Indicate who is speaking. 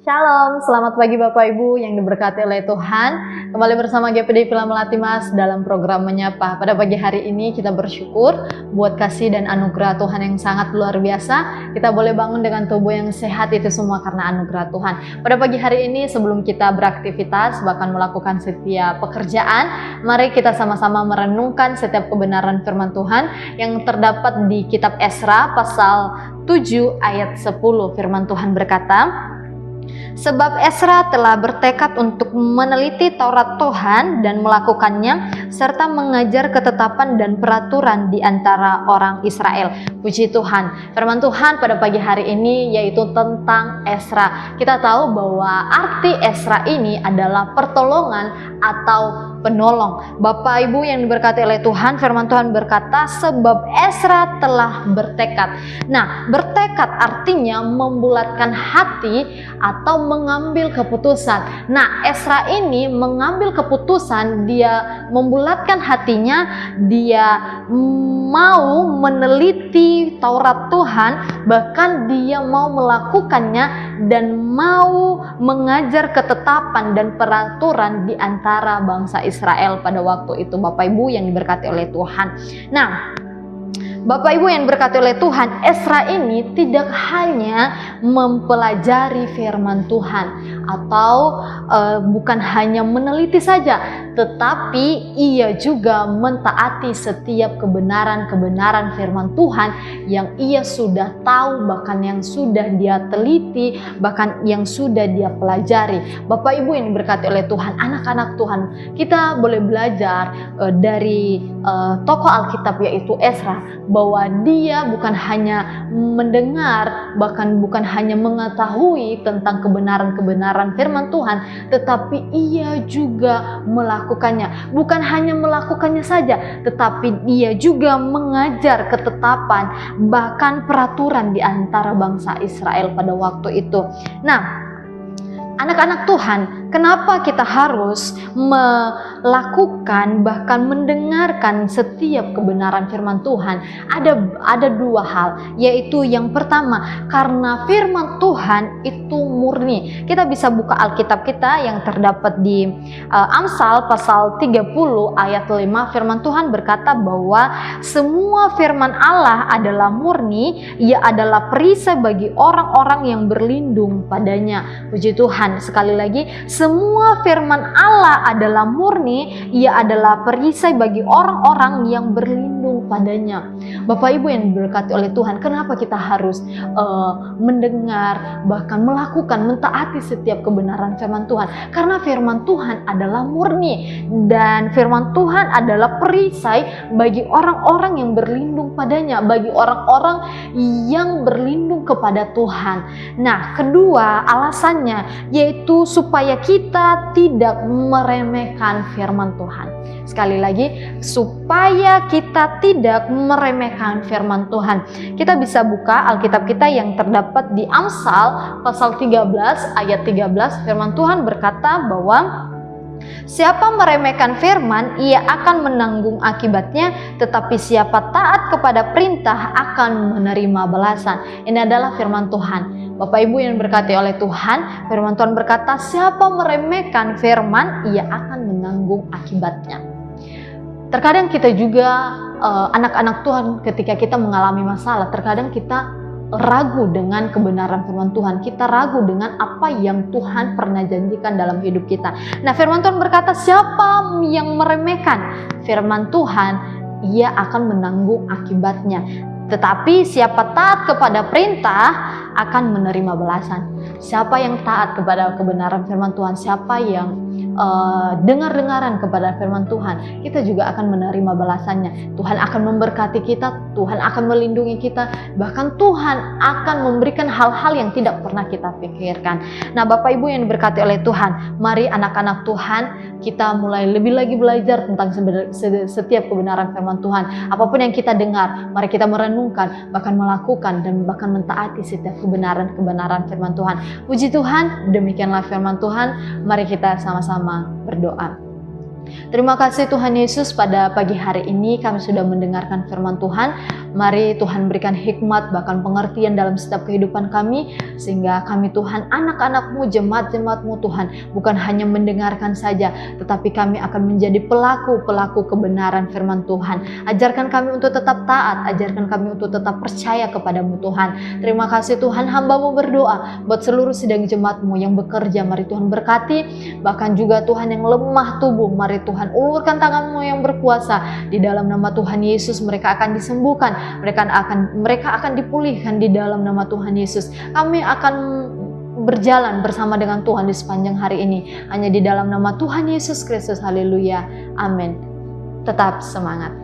Speaker 1: Shalom, selamat pagi Bapak Ibu yang diberkati oleh Tuhan. Kembali bersama GPD Villa Melati Mas dalam program Menyapa. Pada pagi hari ini kita bersyukur buat kasih dan anugerah Tuhan yang sangat luar biasa. Kita boleh bangun dengan tubuh yang sehat, itu semua karena anugerah Tuhan. Pada pagi hari ini sebelum kita beraktivitas bahkan melakukan setiap pekerjaan, mari kita sama-sama merenungkan setiap kebenaran firman Tuhan yang terdapat di kitab Esra pasal 7 ayat 10. Firman Tuhan berkata, sebab Esra telah bertekad untuk meneliti Taurat Tuhan dan melakukannya, serta mengajar ketetapan dan peraturan di antara orang Israel. Puji Tuhan, firman Tuhan pada pagi hari ini yaitu tentang Esra. Kita tahu bahwa arti Esra ini adalah pertolongan atau penolong. Bapak Ibu yang diberkati oleh Tuhan, firman Tuhan berkata, sebab Esra telah bertekad. Nah, bertekad artinya membulatkan hati atau mengambil keputusan. Nah, Esra ini mengambil keputusan, dia membulatkan hatinya, dia mau meneliti Taurat Tuhan, bahkan dia mau melakukannya dan mau mengajar ketetapan dan peraturan di antara bangsa Israel pada waktu itu, Bapak Ibu yang diberkati oleh Tuhan. Nah, Bapak Ibu yang diberkati oleh Tuhan, Esra ini tidak hanya mempelajari firman Tuhan atau bukan hanya meneliti saja, tetapi ia juga mentaati setiap kebenaran-kebenaran firman Tuhan yang ia sudah tahu, bahkan yang sudah dia teliti, bahkan yang sudah dia pelajari. Bapak Ibu yang diberkati oleh Tuhan, anak-anak Tuhan, kita boleh belajar dari tokoh Alkitab yaitu Esra, bahwa dia bukan hanya mendengar, bahkan bukan hanya mengetahui tentang kebenaran-kebenaran firman Tuhan, tetapi ia juga melakukannya. Bukan hanya melakukannya saja, tetapi ia juga mengajar ketetapan, bahkan peraturan di antara bangsa Israel pada waktu itu. Nah, anak-anak Tuhan, kenapa kita harus melakukan bahkan mendengarkan setiap kebenaran firman Tuhan? Ada dua hal, yaitu yang pertama, karena firman Tuhan itu murni. Kita bisa buka Alkitab kita yang terdapat di Amsal pasal 30 ayat 5. Firman Tuhan berkata bahwa semua firman Allah adalah murni, ia adalah perisai bagi orang-orang yang berlindung padanya. Puji Tuhan, sekali lagi, semua firman Allah adalah murni, ia adalah perisai bagi orang-orang yang berlindung padanya. Bapak Ibu yang diberkati oleh Tuhan, kenapa kita harus mendengar, bahkan melakukan, mentaati setiap kebenaran firman Tuhan? Karena firman Tuhan adalah murni, dan firman Tuhan adalah perisai bagi orang-orang yang berlindung padanya, bagi orang-orang yang berlindung kepada Tuhan. Nah, kedua alasannya yaitu supaya kita tidak meremehkan firman Tuhan. Sekali lagi, supaya kita tidak meremehkan firman Tuhan. Kita bisa buka Alkitab kita yang terdapat di Amsal pasal 13 ayat 13. Firman Tuhan berkata bahwa siapa meremehkan firman, ia akan menanggung akibatnya, tetapi siapa taat kepada perintah akan menerima balasan. Ini adalah firman Tuhan. Bapak Ibu yang berkati oleh Tuhan, firman Tuhan berkata, siapa meremehkan firman, ia akan menanggung akibatnya. Terkadang kita juga anak-anak Tuhan, ketika kita mengalami masalah, terkadang kita ragu dengan kebenaran firman Tuhan. Kita ragu dengan apa yang Tuhan pernah janjikan dalam hidup kita. Nah, firman Tuhan berkata, siapa yang meremehkan firman Tuhan, ia akan menanggung akibatnya. Tetapi siapa taat kepada perintah akan menerima balasan. Siapa yang taat kepada kebenaran firman Tuhan, siapa yang dengar-dengaran kepada firman Tuhan, kita juga akan menerima balasannya. Tuhan akan memberkati kita, Tuhan akan melindungi kita, bahkan Tuhan akan memberikan hal-hal yang tidak pernah kita pikirkan. Nah, Bapak Ibu yang diberkati oleh Tuhan, mari anak-anak Tuhan, kita mulai lebih lagi belajar tentang setiap kebenaran firman Tuhan. Apapun yang kita dengar, mari kita merenungkan, bahkan melakukan, dan bahkan mentaati setiap kebenaran-kebenaran firman Tuhan. Puji Tuhan, demikianlah firman Tuhan. Mari kita sama-sama berdoa. Terima kasih Tuhan Yesus, pada pagi hari ini kami sudah mendengarkan firman Tuhan. Mari Tuhan berikan hikmat bahkan pengertian dalam setiap kehidupan kami, sehingga kami Tuhan anak-anak-Mu, jemaat-jemaat-Mu Tuhan, bukan hanya mendengarkan saja, tetapi kami akan menjadi pelaku-pelaku kebenaran firman Tuhan. Ajarkan kami untuk tetap taat, ajarkan kami untuk tetap percaya kepadamu Tuhan. Terima kasih Tuhan, hamba-Mu berdoa buat seluruh sidang jemaat-Mu yang bekerja. Mari Tuhan berkati, bahkan juga Tuhan yang lemah tubuh, mari Tuhan ulurkan tangan-Mu yang berkuasa. Di dalam nama Tuhan Yesus mereka akan disembuhkan, mereka akan dipulihkan di dalam nama Tuhan Yesus. Kami akan berjalan bersama dengan Tuhan di sepanjang hari ini, hanya di dalam nama Tuhan Yesus Kristus. Haleluya, amin. Tetap semangat.